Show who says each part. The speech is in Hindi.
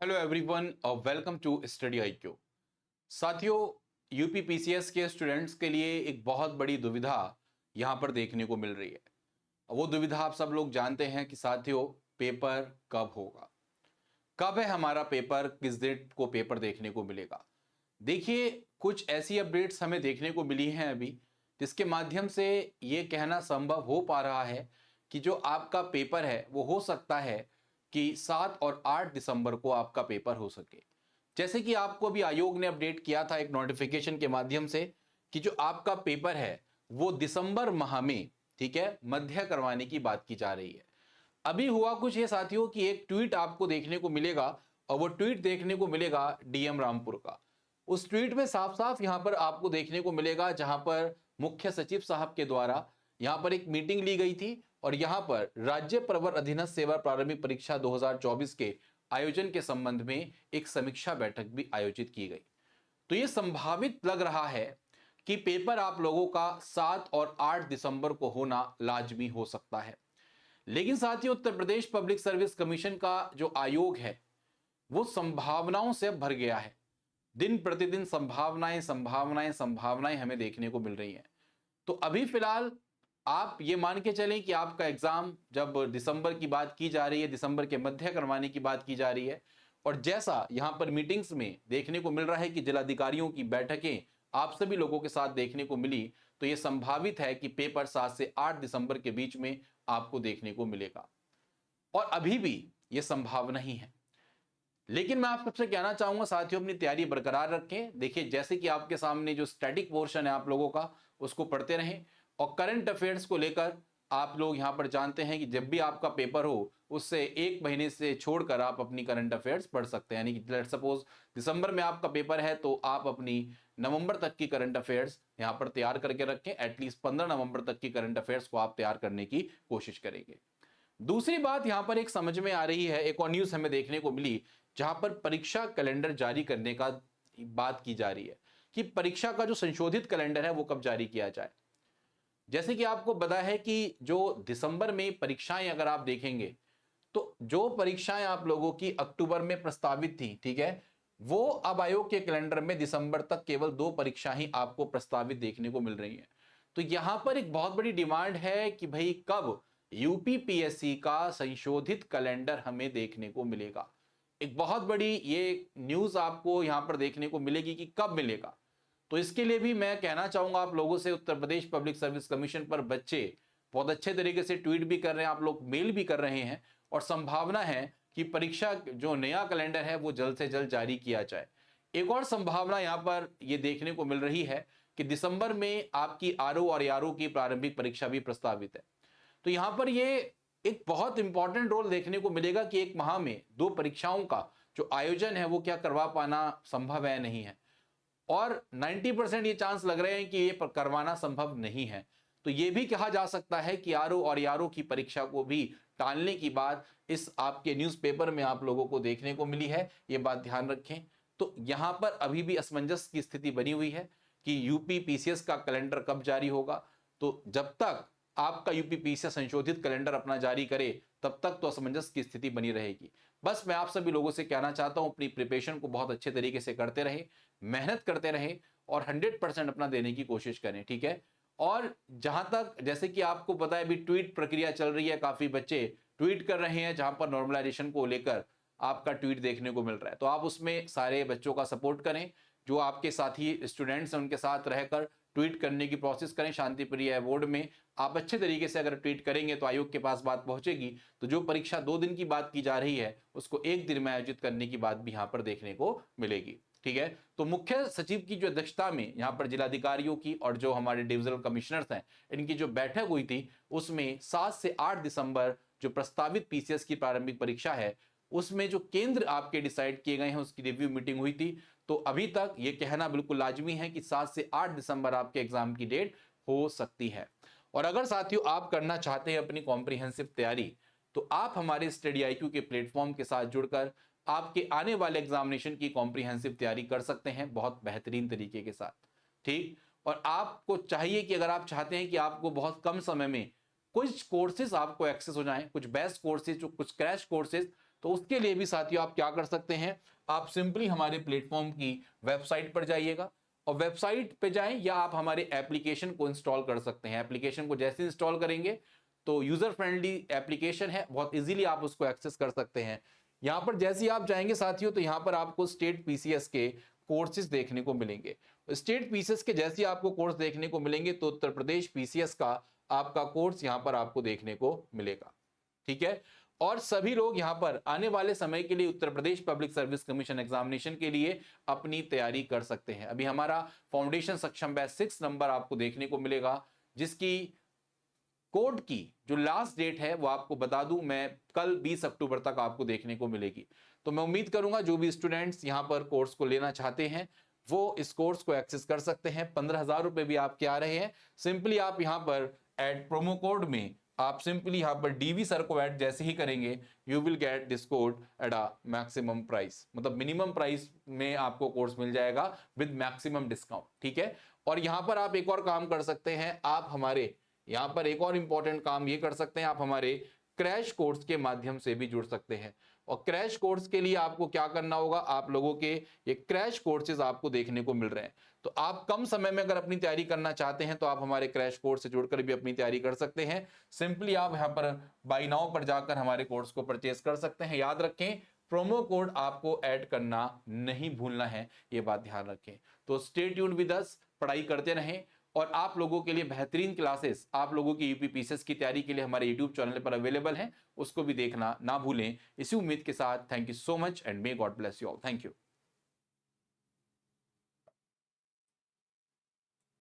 Speaker 1: हेलो एवरीवन और वेलकम टू स्टडी आईक्यू। साथियों, यूपी पीसीएस के स्टूडेंट्स के लिए एक बहुत बड़ी दुविधा यहाँ पर देखने को मिल रही है। वो दुविधा आप सब लोग जानते हैं कि साथियों, पेपर कब होगा, कब है हमारा पेपर, किस डेट को पेपर देखने को मिलेगा। देखिए, कुछ ऐसी अपडेट्स हमें देखने को मिली हैं अभी, जिसके माध्यम से ये कहना संभव हो पा रहा है कि जो आपका पेपर है वो हो सकता है कि 7 और 8 दिसंबर को आपका पेपर हो सके। जैसे कि आपको अभी आयोग ने अपडेट किया था एक नोटिफिकेशन के माध्यम से कि जो आपका पेपर है वो दिसंबर माह में, ठीक है, मध्य करवाने की बात की जा रही है। अभी हुआ कुछ ये साथियों कि एक ट्वीट आपको देखने को मिलेगा, और वो ट्वीट देखने को मिलेगा डीएम रामपुर का। उस ट्वीट में साफ साफ यहां पर आपको देखने को मिलेगा, जहां पर मुख्य सचिव साहब के द्वारा यहां पर एक मीटिंग ली गई थी और यहां पर राज्य प्रवर अधीनस्थ सेवा प्रारंभिक परीक्षा 2024 के आयोजन के संबंध में एक समीक्षा बैठक भी आयोजित की गई। तो यह संभावित लग रहा है कि पेपर आप लोगों का 7 और 8 दिसंबर को होना लाजमी हो सकता है। लेकिन साथियों, Uttar Pradesh public service commission का जो आयोग है वो संभावनाओं से भर गया है। दिन प्रतिदिन संभावनाएं संभावनाएं संभावनाएं हमें देखने को मिल रही हैं। तो अभी फिलहाल आप ये मान के चलें कि आपका एग्जाम जब दिसंबर की बात की जा रही है, दिसंबर के मध्य करवाने की बात की जा रही है, और जैसा यहां पर मीटिंग्स में देखने को मिल रहा है कि जिलाधिकारियों की बैठकें आप सभी लोगों के साथ देखने को मिली, तो यह संभावित है कि पेपर 7 से 8 दिसंबर के बीच में आपको देखने को मिलेगा। और अभी भी यह संभावना ही है। लेकिन मैं आप सबसे कहना चाहूंगा साथियों, अपनी तैयारी बरकरार रखें। देखिए, जैसे कि आपके सामने जो स्टैटिक पोर्शन है आप लोगों का, उसको पढ़ते रहें, और करंट अफेयर्स को लेकर आप लोग यहां पर जानते हैं कि जब भी आपका पेपर हो उससे एक महीने से छोड़कर आप अपनी करंट अफेयर्स पढ़ सकते हैं। यानी कि लेट्स सपोज दिसंबर में आपका पेपर है तो आप अपनी नवंबर तक की करंट अफेयर्स यहां पर तैयार करके रखें। एटलीस्ट 15 नवंबर तक की करंट अफेयर्स को आप तैयार करने की कोशिश करेंगे। दूसरी बात यहां पर एक समझ में आ रही है, एक और न्यूज हमें देखने को मिली जहां पर परीक्षा कैलेंडर जारी करने का बात की जा रही है कि परीक्षा का जो संशोधित कैलेंडर है वो कब जारी किया जाए। जैसे कि आपको पता है कि जो दिसंबर में परीक्षाएं अगर आप देखेंगे तो जो परीक्षाएं आप लोगों की अक्टूबर में प्रस्तावित थी, ठीक है, वो अब आयोग के कैलेंडर में दिसंबर तक केवल 2 परीक्षा ही आपको प्रस्तावित देखने को मिल रही है। तो यहां पर एक बहुत बड़ी डिमांड है कि भाई कब यूपीपीएससी का संशोधित कैलेंडर हमें देखने को मिलेगा। एक बहुत बड़ी ये न्यूज आपको यहां पर देखने को मिलेगी कि कब मिलेगा। तो इसके लिए भी मैं कहना चाहूंगा आप लोगों से, Uttar Pradesh public service commission पर बच्चे बहुत अच्छे तरीके से ट्वीट भी कर रहे हैं, आप लोग मेल भी कर रहे हैं, और संभावना है कि परीक्षा जो नया कैलेंडर है वो जल्द से जल्द जारी किया जाए। एक और संभावना यहां पर यह देखने को मिल रही है कि दिसंबर में आपकी आरओ और यारो की प्रारंभिक परीक्षा भी प्रस्तावित है। तो यहां पर यह एक बहुत इंपॉर्टेंट रोल देखने को मिलेगा कि एक माह में 2 परीक्षाओं का जो आयोजन है वो क्या करवा पाना संभव है नहीं है, और 90% ये चांस लग रहे हैं कि ये करवाना संभव नहीं है। तो ये भी कहा जा सकता है कि आरओ और यारो की परीक्षा को भी टालने की बात इस आपके न्यूज़पेपर में आप लोगों को देखने को मिली है। ये बात ध्यान रखें। तो यहां पर अभी भी असमंजस की स्थिति बनी हुई है कि यूपी पीसीएस का कैलेंडर कब जारी होगा। तो जब तक आपका यूपी पीसीएस संशोधित कैलेंडर अपना जारी करे तब तक तो असमंजस की स्थिति बनी रहेगी। बस मैं आप सभी लोगों से कहना चाहता हूं, अपनी प्रिपरेशन को बहुत अच्छे तरीके से करते रहे, मेहनत करते रहे और 100% अपना देने की कोशिश करें, ठीक है। और जहां तक, जैसे कि आपको पता है अभी ट्वीट प्रक्रिया चल रही है, काफी बच्चे ट्वीट कर रहे हैं जहां पर नॉर्मलाइजेशन को लेकर आपका ट्वीट देखने को मिल रहा है। तो आप उसमें सारे बच्चों का सपोर्ट करें, जो आपके साथी स्टूडेंट्स हैं उनके साथ रहकर ट्वीट करने की प्रोसेस करें। शांतिप्रिय अवार्ड में आप अच्छे तरीके से अगर ट्वीट करेंगे तो आयोग के पास बात पहुंचेगी। तो जो परीक्षा 2 दिन की बात की जा रही है उसको 1 दिन में आयोजित करने की बात भी यहां पर देखने को मिलेगी, ठीक है। तो मुख्य सचिव की जो अध्यक्षता में यहां पर जिलाधिकारियों की और जो हमारे डिविजनल कमिश्नर्स हैं इनकी जो बैठक हुई थी, उसमें 7 से 8 दिसंबर जो प्रस्तावित पीसीएस की प्रारंभिक परीक्षा है उसमें जो केंद्र आपके डिसाइड किए गए हैं उसकी रिव्यू मीटिंग हुई थी। तो अभी तक यह कहना बिल्कुल लाजमी है कि 7 से 8 दिसंबर आपके एग्जाम की डेट हो सकती है। और अगर साथियों आप करना चाहते हैं अपनी कॉम्प्रिहेंसिव तैयारी, तो आप हमारे स्टडी आईक्यू के प्लेटफॉर्म के साथ जुड़कर आपके आने वाले एग्जामिनेशन की कॉम्प्रिहेंसिव तैयारी कर सकते हैं बहुत बेहतरीन तरीके के साथ, ठीक। और आपको चाहिए कि अगर आप चाहते हैं कि आपको बहुत कम समय में कुछ कोर्सेज आपको एक्सेस हो जाएं, कुछ बेस्ट कोर्सेज, कुछ क्रैश कोर्सेज, तो उसके लिए भी साथियों आप क्या कर सकते हैं, आप सिंपली हमारे प्लेटफॉर्म की वेबसाइट पर जाइएगा और वेबसाइट पे जाएं, या आप हमारे एप्लीकेशन को इंस्टॉल कर सकते हैं। एप्लीकेशन को जैसे इंस्टॉल करेंगे तो यूजर फ्रेंडली एप्लीकेशन है, बहुत इजीली आप उसको एक्सेस कर सकते हैं। यहां पर जैसे ही आप जाएंगे साथियों, तो यहां पर आपको स्टेट पीसीएस के कोर्सेज देखने को मिलेंगे। स्टेट पीसीएस के जैसे ही आपको कोर्स देखने को मिलेंगे तो उत्तर प्रदेश पीसीएस का आपका कोर्स यहां पर आपको देखने को मिलेगा। ठीक है, और सभी लोग यहां पर आने वाले समय के लिए Uttar Pradesh public service commission examination के लिए अपनी तैयारी कर सकते हैं। अभी हमारा फाउंडेशन सक्षम बैच 6 नंबर आपको देखने को मिलेगा, जिसकी कोड की जो लास्ट डेट है वो आपको बता दूं मैं, कल 20 अक्टूबर तक आपको देखने को मिलेगी। तो मैं उम्मीद करूंगा जो भी स्टूडेंट्स यहां पर कोर्स को लेना चाहते हैं वो इस कोर्स को एक्सेस कर सकते हैं। 15,000 रुपए भी आपके आ रहे हैं। सिंपली आप यहां पर एड प्रोमो कोड में आप सिंपली यहां पर डीवी सर को ऐड जैसे ही करेंगे, you will get this code at a maximum price, मतलब मिनिमम प्राइस में आपको कोर्स मिल जाएगा विद मैक्सिमम डिस्काउंट। ठीक है, और यहां पर आप एक और काम कर सकते हैं, आप हमारे यहां पर एक और इंपॉर्टेंट काम ये कर सकते हैं, आप हमारे क्रैश कोर्स के माध्यम से भी जुड़ सकते हैं। और क्रैश कोर्स के लिए आपको क्या करना होगा, आप लोगों के ये क्रैश कोर्सेज आपको देखने को मिल रहे हैं। तो आप कम समय में अगर अपनी तैयारी करना चाहते हैं तो आप हमारे क्रैश कोर्स से जुड़कर भी अपनी तैयारी कर सकते हैं। सिंपली आप यहां पर बाय नाउ पर जाकर हमारे कोर्स को परचेस कर सकते हैं। याद रखें, प्रोमो कोड आपको ऐड करना नहीं भूलना है, ये बात ध्यान रखें। तो स्टे ट्यून्ड विद अस, पढ़ाई करते रहें, और आप लोगों के लिए बेहतरीन क्लासेस आप लोगों की यूपी पीसीएस की तैयारी के लिए हमारे यूट्यूब चैनल पर अवेलेबल हैं, उसको भी देखना ना भूलें। इसी उम्मीद के साथ thank you so much and may God bless you all. Thank you.